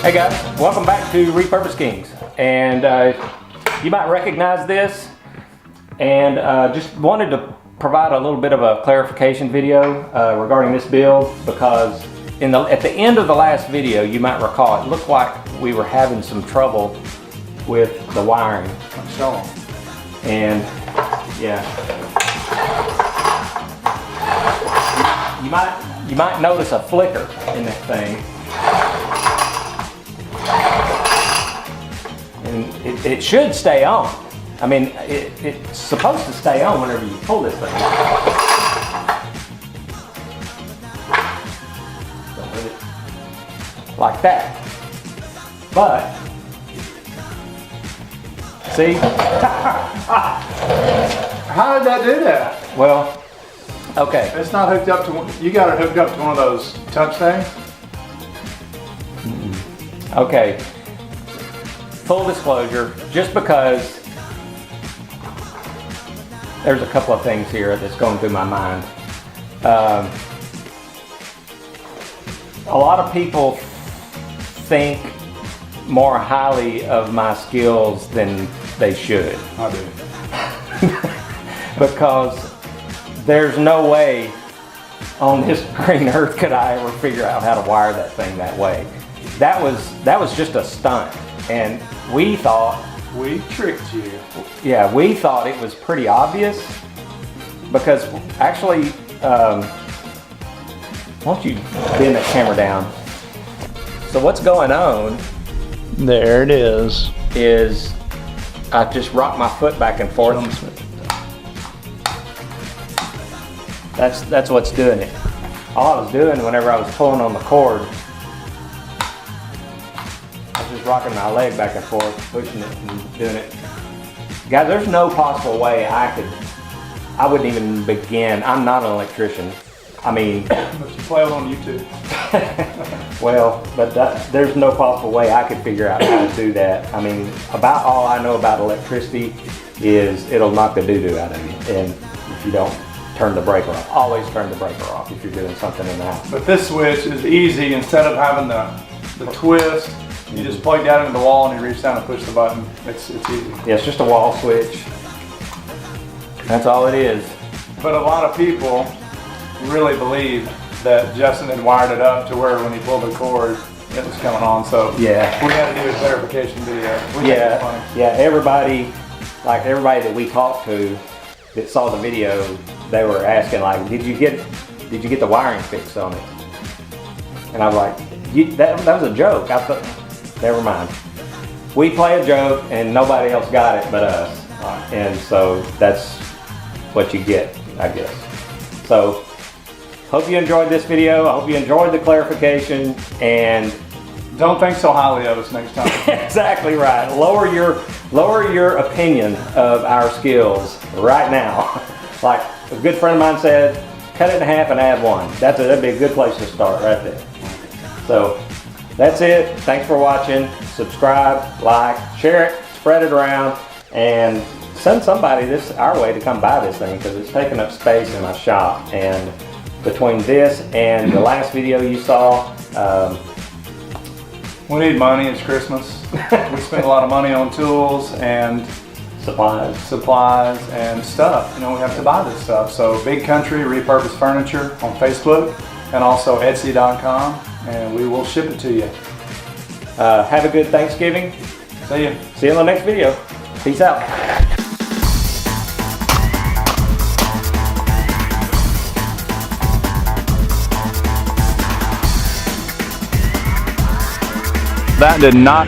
Hey guys, welcome back to Repurpose Kings. And you might recognize this, and just wanted to provide a little bit of a clarification video regarding this build, because at the end of the last video, you might recall, it looked like we were having some trouble with the wiring. So, And yeah, you might notice a flicker in that thing. And it should stay on. I mean, it's supposed to stay on whenever you pull this thing. Like that. But, see? how did that do that? Well, okay. It's not hooked up to one. You got it hooked up to one of those touch things? Okay. Full disclosure, just because there's a couple of things here that's going through my mind. A lot of people think more highly of my skills than they should. I do. Because there's no way on this green earth could I ever figure out how to wire that thing that way. That was just a stunt, and we thought, we tricked you. yeah, we thought it was pretty obvious, because actually, why don't you bend the camera down? So what's going on? There it is. Is I just rock my foot back and forth. That's what's doing it. All I was doing whenever I was pulling on the cord, I was just rocking my leg back and forth, pushing it and doing it. Guys, there's no possible way I wouldn't even begin. I'm not an electrician. I mean, But you play it on YouTube. well, but there's no possible way I could figure out how to do that. I mean, about all I know about electricity is it'll knock the doo-doo out of you, and if you don't turn the breaker off. Always turn the breaker off if you're doing something in the house. But this switch is easy. Instead of having the twist, you just plug that into the wall and you reach down and push the button. It's easy. Yeah, it's just a wall switch. That's all it is. But a lot of people really believe that Justin had wired it up to where when he pulled the cord, it was coming on. So Yeah. we had to do a clarification video. We think it's Yeah, funny. yeah. Everybody that we talked to that saw the video, they were asking like, did you get the wiring fixed on it? And I was like, that was a joke. I thought, never mind. We play a joke and nobody else got it but us. And so that's what you get, I guess. So hope you enjoyed this video. I hope you enjoyed the clarification, and Don't think so highly of us next time. exactly right. Lower your opinion of our skills right now. Like a good friend of mine said, cut it in half and add one. That'd be a good place to start right there. So that's it. Thanks for watching. Subscribe, like, share it, spread it around, and send somebody our way to come buy this thing, because it's taking up space in my shop. And between this and the last video you saw, We need money. It's Christmas. We spend a lot of money on tools and supplies and stuff. You know, we have to buy this stuff. So Big Country Repurposed Furniture on Facebook and also Etsy.com, and we will ship it to you. have a good Thanksgiving. See you. See you in the next video. Peace out. That did not